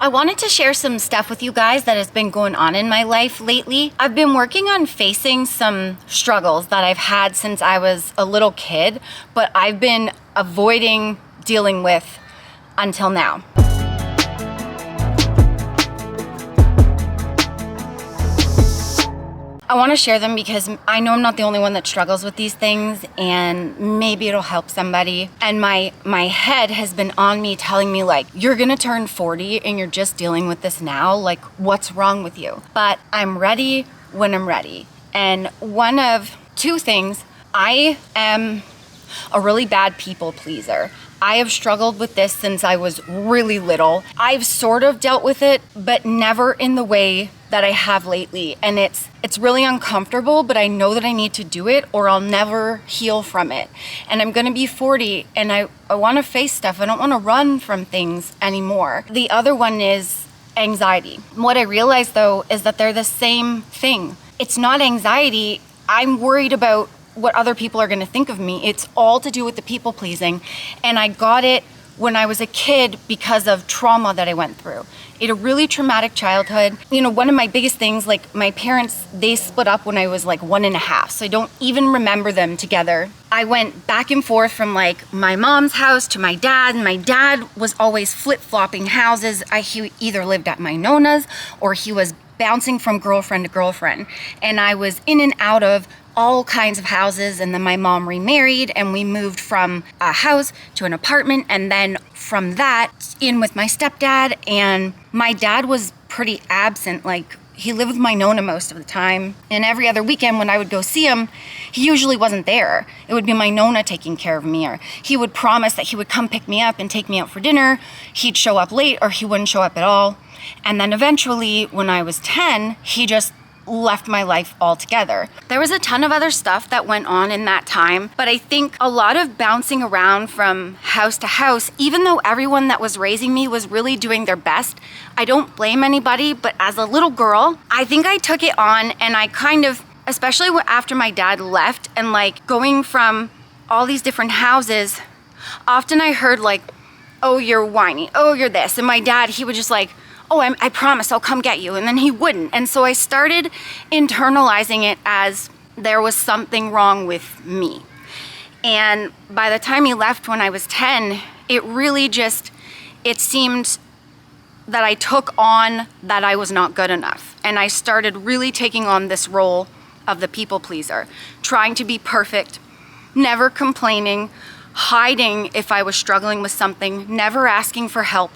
I wanted to share some stuff with you guys that has been going on in my life lately. I've been working on facing some struggles that I've had since I was a little kid, but I've been avoiding dealing with until now. I want to share them because I know I'm not the only one that struggles with these things, and maybe it'll help somebody. And my head has been on me telling me, like, you're gonna turn 40 and you're just dealing with this now, like, what's wrong with you? But I'm ready when I'm ready. And one of two things, I am a really bad people pleaser. I have struggled with this since I was really little. I've sort of dealt with it, but never in the way that I have lately. And it's really uncomfortable, but I know that I need to do it or I'll never heal from it. And I'm gonna be 40 and I wanna face stuff. I don't wanna run from things anymore. The other one is anxiety. What I realized though is that they're the same thing. It's not anxiety. I'm worried about what other people are gonna think of me. It's all to do with the people pleasing. And I got it when I was a kid because of trauma that I went through. I had a really traumatic childhood. You know, one of my biggest things, like my parents, they split up when I was like 1.5, so I don't even remember them together. I went back and forth from like my mom's house to my dad, and my dad was always flip-flopping houses. He either lived at my Nona's or he was bouncing from girlfriend to girlfriend. And I was in and out of all kinds of houses, and then my mom remarried and we moved from a house to an apartment, and then from that in with my stepdad. And my dad was pretty absent. Like, he lived with my Nona most of the time, and every other weekend when I would go see him, he usually wasn't there. It would be my Nona taking care of me, or he would promise that he would come pick me up and take me out for dinner. He'd show up late or he wouldn't show up at all. And then eventually when I was 10, he just left my life altogether. There was a ton of other stuff that went on in that time, but I think a lot of bouncing around from house to house, even though everyone that was raising me was really doing their best, I don't blame anybody, but as a little girl, I think I took it on, and I kind of, especially after my dad left and like going from all these different houses, often I heard like, oh, you're whiny, oh, you're this. And my dad, he would just like, oh, I promise I'll come get you. And then he wouldn't. And so I started internalizing it as there was something wrong with me. And by the time he left when I was 10, it really just, it seemed that I took on that I was not good enough. And I started really taking on this role of the people pleaser, trying to be perfect, never complaining, hiding if I was struggling with something, never asking for help,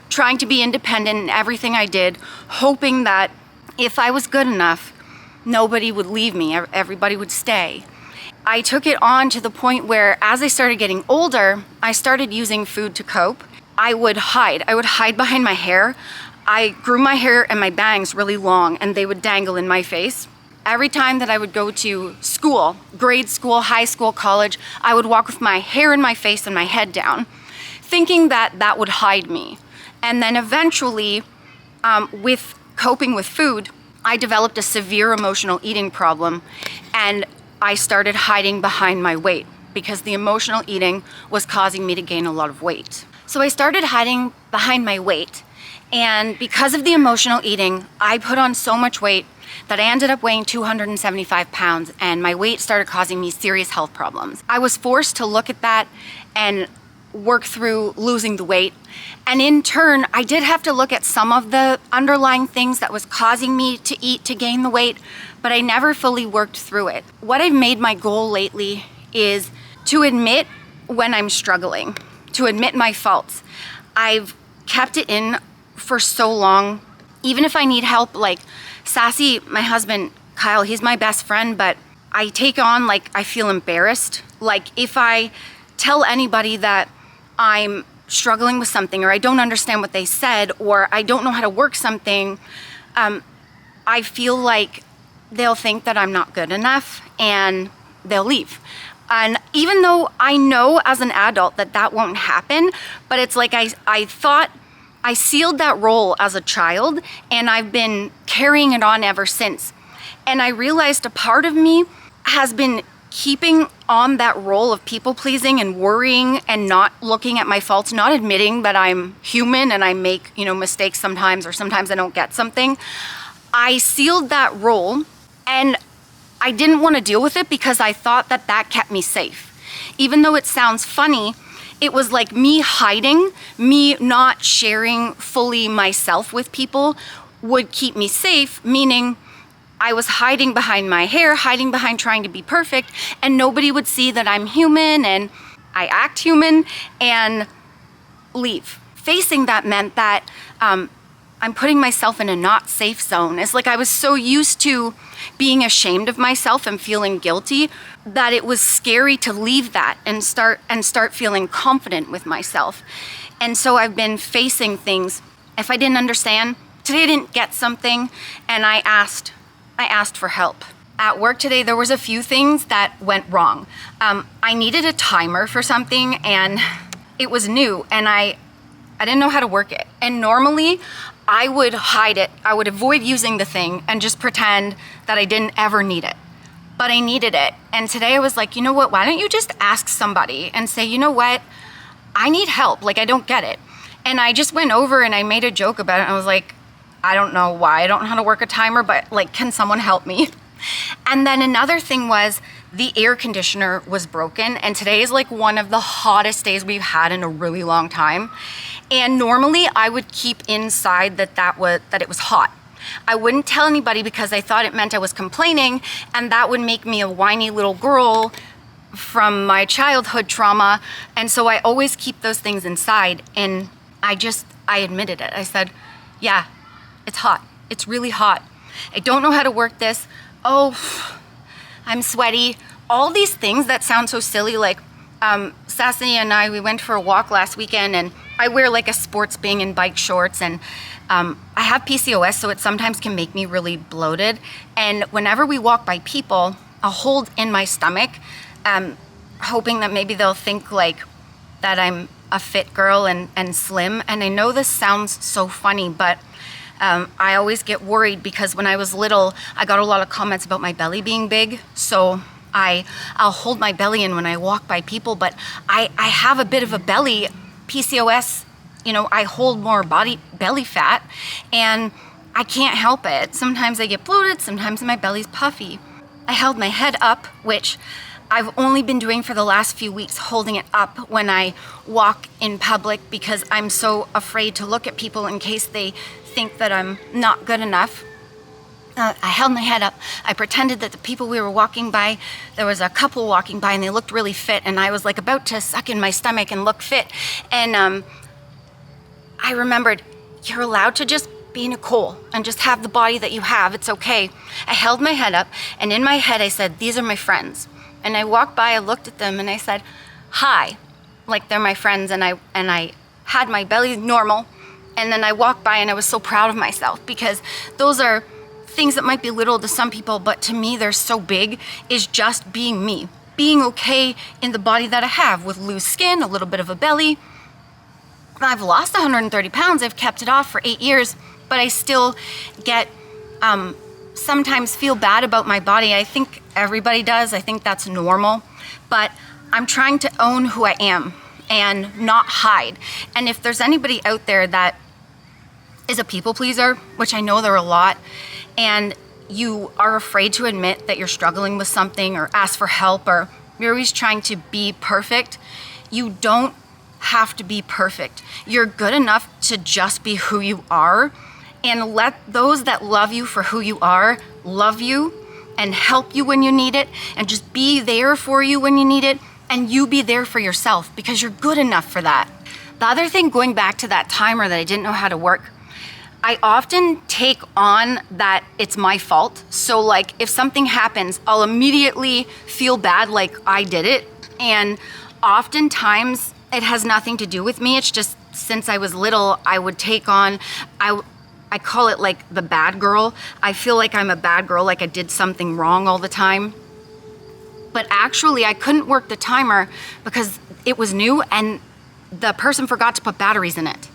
trying to be independent in everything I did, hoping that if I was good enough, nobody would leave me, everybody would stay. I took it on to the point where as I started getting older, I started using food to cope. I would hide behind my hair. I grew my hair and my bangs really long, and they would dangle in my face. Every time that I would go to school, grade school, high school, college, I would walk with my hair in my face and my head down, thinking that that would hide me. And then eventually, with coping with food, I developed a severe emotional eating problem, and I started hiding behind my weight because the emotional eating was causing me to gain a lot of weight. So I started hiding behind my weight, and because of the emotional eating, I put on so much weight that I ended up weighing 275 pounds, and my weight started causing me serious health problems. I was forced to look at that and work through losing the weight. And in turn, I did have to look at some of the underlying things that was causing me to eat to gain the weight, but I never fully worked through it. What I've made my goal lately is to admit when I'm struggling, to admit my faults. I've kept it in for so long. Even if I need help, like Sassy, my husband, Kyle, he's my best friend, but I take on, like, I feel embarrassed. Like, if I tell anybody that I'm struggling with something, or I don't understand what they said, or I don't know how to work something, I feel like they'll think that I'm not good enough and they'll leave. And even though I know as an adult that that won't happen, but it's like I thought I sealed that role as a child, and I've been carrying it on ever since. And I realized a part of me has been keeping on that role of people pleasing and worrying and not looking at my faults, not admitting that I'm human and I make, mistakes sometimes, or sometimes I don't get something. I sealed that role, and I didn't want to deal with it because I thought that kept me safe. Even though it sounds funny, it was like me hiding, me not sharing fully myself with people would keep me safe, meaning I was hiding behind my hair, hiding behind trying to be perfect, and nobody would see that I'm human and I act human and leave. Facing that meant that I'm putting myself in a not safe zone. It's like I was so used to being ashamed of myself and feeling guilty that it was scary to leave that and start feeling confident with myself. And so I've been facing things. If I didn't understand, today I didn't get something, and I asked for help. At work today, there was a few things that went wrong. I needed a timer for something, and it was new, and I didn't know how to work it. And normally, I would hide it. I would avoid using the thing and just pretend that I didn't ever need it. But I needed it. And today I was like, you know what? Why don't you just ask somebody and say, you know what? I need help. Like, I don't get it. And I just went over and I made a joke about it. I was like, I don't know why I don't know how to work a timer, but like, can someone help me? And then another thing was the air conditioner was broken. And today is like one of the hottest days we've had in a really long time. And normally I would keep inside that it was hot. I wouldn't tell anybody because I thought it meant I was complaining, and that would make me a whiny little girl from my childhood trauma. And so I always keep those things inside. And I admitted it. I said, yeah, it's hot. It's really hot. I don't know how to work this. Oh, I'm sweaty. All these things that sound so silly, like Sassy and we went for a walk last weekend, and I wear like a sports bing and bike shorts, and I have PCOS, so it sometimes can make me really bloated. And whenever we walk by people, I'll hold in my stomach, hoping that maybe they'll think like that I'm a fit girl and slim. And I know this sounds so funny, but I always get worried because when I was little, I got a lot of comments about my belly being big. So I'll hold my belly in when I walk by people, but I have a bit of a belly. PCOS, I hold more belly fat, and I can't help it. Sometimes I get bloated, sometimes my belly's puffy. I held my head up, which I've only been doing for the last few weeks, holding it up when I walk in public because I'm so afraid to look at people in case they think that I'm not good enough. I held my head up. I pretended that the people we were walking by, there was a couple walking by and they looked really fit, and I was like about to suck in my stomach and look fit. And I remembered, you're allowed to just be Nicole and just have the body that you have. It's okay. I held my head up, and in my head I said, these are my friends. And I walked by, I looked at them, and I said, hi, like they're my friends. And I had my belly normal, and then I walked by and I was so proud of myself because those are things that might be little to some people, but to me they're so big, is just being me. Being okay in the body that I have with loose skin, a little bit of a belly. I've lost 130 pounds. I've kept it off for 8 years, but I still get sometimes feel bad about my body. I think everybody does. I think that's normal, but I'm trying to own who I am and not hide. And if there's anybody out there that is a people pleaser, which I know there are a lot, and you are afraid to admit that you're struggling with something or ask for help, or you're always trying to be perfect, you don't have to be perfect. You're good enough to just be who you are, and let those that love you for who you are love you and help you when you need it, and just be there for you when you need it, and you be there for yourself because you're good enough for that. The other thing, going back to that timer that I didn't know how to work, I often take on that it's my fault. So like if something happens, I'll immediately feel bad like I did it. And oftentimes it has nothing to do with me. It's just since I was little, I would take on, I call it like the bad girl. I feel like I'm a bad girl, like I did something wrong all the time. But actually I couldn't work the timer because it was new and the person forgot to put batteries in it.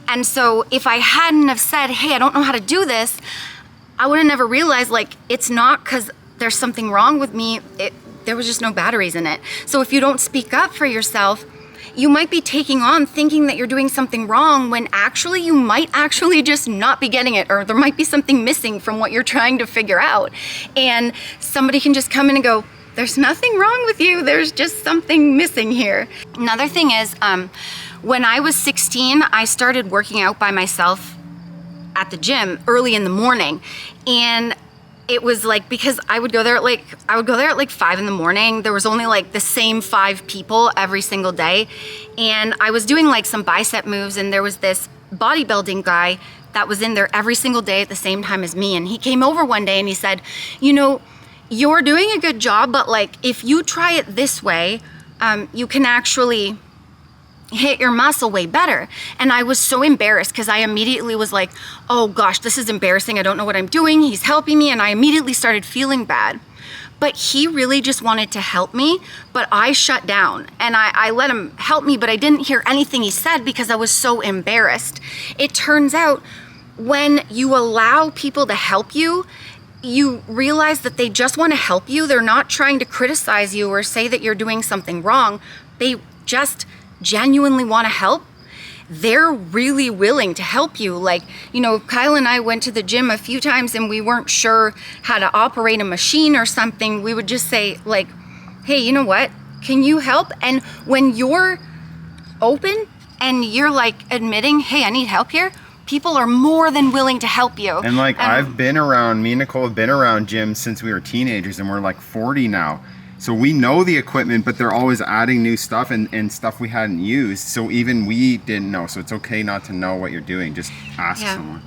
And so if I hadn't have said, hey, I don't know how to do this, I would have never realized, like, it's not because there's something wrong with me. there was just no batteries in it. So if you don't speak up for yourself, you might be taking on thinking that you're doing something wrong when actually you might actually just not be getting it, or there might be something missing from what you're trying to figure out. And somebody can just come in and go, there's nothing wrong with you, there's just something missing here. Another thing is, when I was 16, I started working out by myself at the gym early in the morning. And it was like, because I would go there at like 5 in the morning. There was only like the same 5 people every single day. And I was doing like some bicep moves, and there was this bodybuilding guy that was in there every single day at the same time as me. And he came over one day and he said, you're doing a good job, but like, if you try it this way, you can actually hit your muscle way better. And I was so embarrassed because I immediately was like, oh gosh, this is embarrassing. I don't know what I'm doing. He's helping me. And I immediately started feeling bad. But he really just wanted to help me, but I shut down and I let him help me, but I didn't hear anything he said because I was so embarrassed. It turns out when you allow people to help you, you realize that they just want to help you. They're not trying to criticize you or say that you're doing something wrong. They just genuinely want to help. They're really willing to help you. Like, Kyle and I went to the gym a few times and we weren't sure how to operate a machine or something. We would just say like, hey, you know what? Can you help? And when you're open and you're like admitting, hey, I need help here, people are more than willing to help you. And like, me and Nicole have been around gyms since we were teenagers, and we're like 40 now. So we know the equipment, but they're always adding new stuff and stuff we hadn't used. So even we didn't know. So it's okay not to know what you're doing. Just ask someone.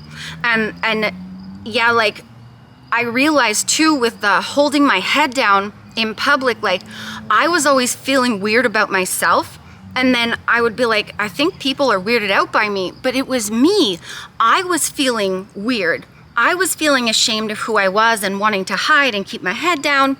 And yeah, like I realized too with the holding my head down in public, like I was always feeling weird about myself. And then I would be like, I think people are weirded out by me, but it was me. I was feeling weird. I was feeling ashamed of who I was and wanting to hide and keep my head down.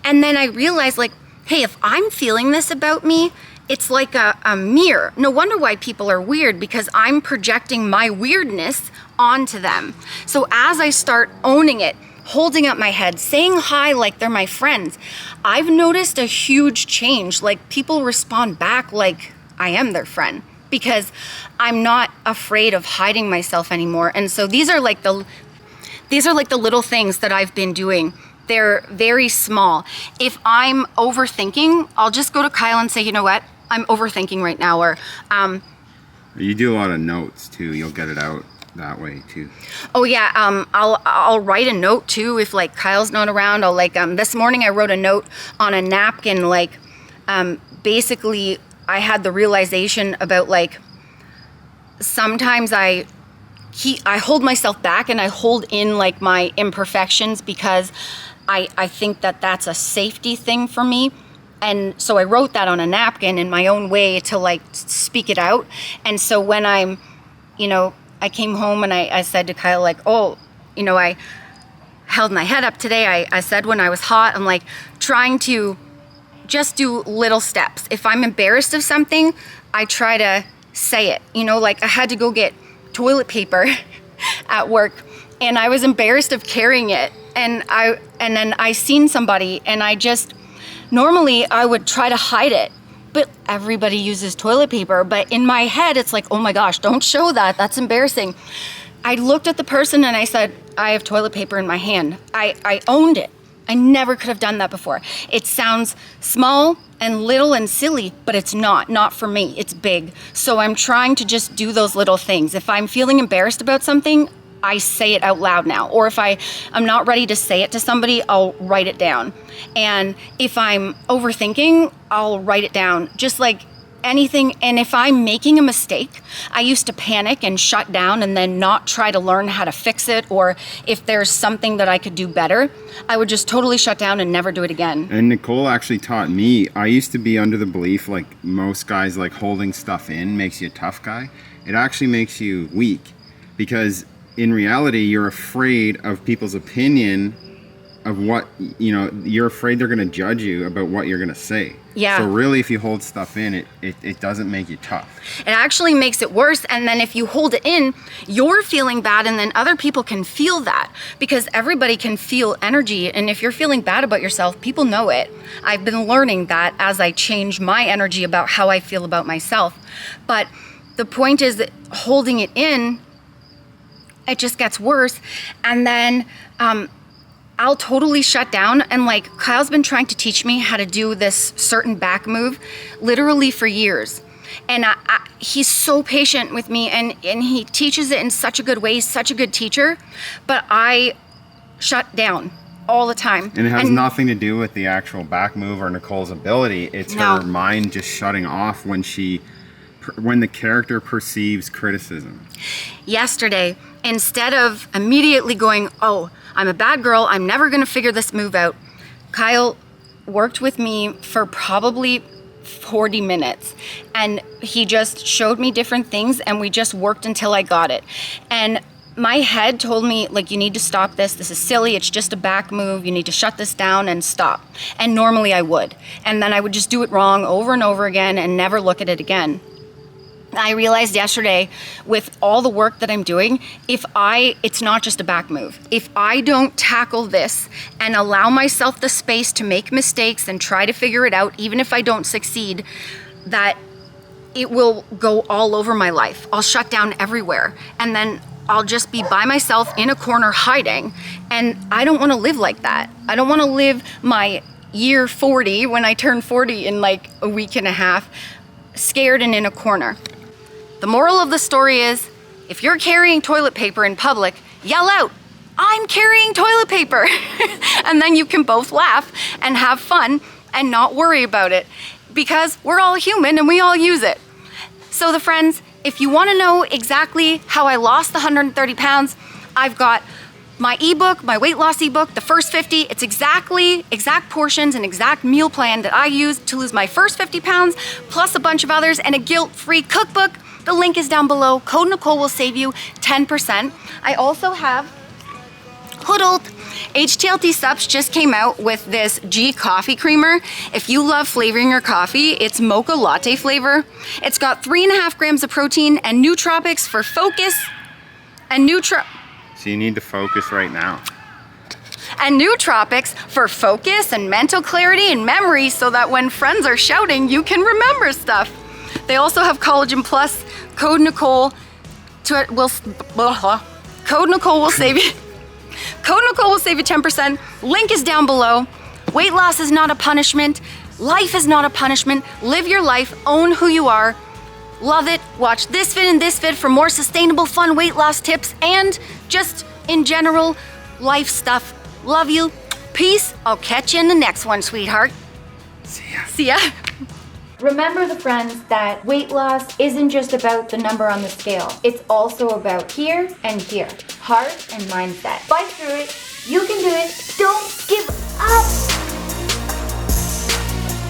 And then I realized like, hey, if I'm feeling this about me, it's like a mirror. No wonder why people are weird, because I'm projecting my weirdness onto them. So as I start owning it, holding up my head, saying hi like they're my friends, I've noticed a huge change. Like people respond back like I am their friend, because I'm not afraid of hiding myself anymore. And so these are like the little things that I've been doing. They're very small. If I'm overthinking, I'll just go to Kyle and say, you know what? I'm overthinking right now. Or you do a lot of notes too. You'll get it out that way too. Oh yeah, I'll write a note too if like Kyle's not around. I'll like this morning I wrote a note on a napkin, like basically I had the realization about like sometimes I hold myself back and I hold in like my imperfections because I think that that's a safety thing for me. And so I wrote that on a napkin in my own way to like speak it out. And so when I'm, I came home and I said to Kyle, like, oh, I held my head up today. I said when I was hot, I'm like trying to just do little steps. If I'm embarrassed of something, I try to say it. Like I had to go get toilet paper at work and I was embarrassed of carrying it. And then I seen somebody and normally I would try to hide it. But everybody uses toilet paper. But in my head, it's like, oh my gosh, don't show that. That's embarrassing. I looked at the person and I said, I have toilet paper in my hand. I owned it. I never could have done that before. It sounds small and little and silly, but it's not for me. It's big. So I'm trying to just do those little things. If I'm feeling embarrassed about something, I say it out loud now. Or if I'm not ready to say it to somebody, I'll write it down. And if I'm overthinking, I'll write it down. Just like anything. And if I'm making a mistake, I used to panic and shut down and then not try to learn how to fix it. Or if there's something that I could do better, I would just totally shut down and never do it again. And Nicole actually taught me, I used to be under the belief like most guys, like holding stuff in makes you a tough guy. It actually makes you weak, because in reality, you're afraid of people's opinion of what, you know, you're afraid they're going to judge you about what you're going to say. Yeah. So really, if you hold stuff in, it doesn't make you tough. It actually makes it worse. And then if you hold it in, you're feeling bad, and then other people can feel that, because everybody can feel energy. And if you're feeling bad about yourself, people know it. I've been learning that as I change my energy about how I feel about myself. But the point is that holding it in, it just gets worse. And then I'll totally shut down. And like, Kyle's been trying to teach me how to do this certain back move literally for years. And he's so patient with me, and he teaches it in such a good way. He's such a good teacher, but I shut down all the time. And it has nothing to do with the actual back move or Nicole's ability. It's her mind just shutting off when the character perceives criticism. Yesterday, instead of immediately going, oh, I'm a bad girl, I'm never gonna figure this move out, Kyle worked with me for probably 40 minutes. And he just showed me different things, and we just worked until I got it. And my head told me, like, you need to stop this. This is silly. It's just a back move. You need to shut this down and stop. And normally I would. And then I would just do it wrong over and over again and never look at it again. I realized yesterday, with all the work that I'm doing, it's not just a back move. If I don't tackle this and allow myself the space to make mistakes and try to figure it out, even if I don't succeed, that it will go all over my life. I'll shut down everywhere. And then I'll just be by myself in a corner hiding. And I don't want to live like that. I don't want to live my year 40, when I turn 40 in like a week and a half, scared and in a corner. The moral of the story is, if you're carrying toilet paper in public, yell out, I'm carrying toilet paper. And then you can both laugh and have fun and not worry about it, because we're all human and we all use it. So the friends, if you want to know exactly how I lost the 130 pounds, I've got my ebook, my weight loss ebook, the first 50. It's exact portions and exact meal plan that I used to lose my first 50 pounds, plus a bunch of others, and a guilt-free cookbook. The link is down below. Code Nicole will save you 10%. I also have Hoodled. HTLT Subs just came out with this G coffee creamer. If you love flavoring your coffee, it's mocha latte flavor. It's got 3.5 grams of protein and nootropics for focus and So you need to focus right now. And nootropics for focus and mental clarity and memory, so that when friends are shouting, you can remember stuff. They also have Collagen Plus. Code Nicole will save you. Code Nicole will save you 10%. Link is down below. Weight loss is not a punishment. Life is not a punishment. Live your life. Own who you are. Love it. Watch this vid and this vid for more sustainable, fun weight loss tips and just in general life stuff. Love you. Peace. I'll catch you in the next one, sweetheart. See ya. Remember, the friends, that weight loss isn't just about the number on the scale. It's also about here and here. Heart and mindset. Fight through it. You can do it.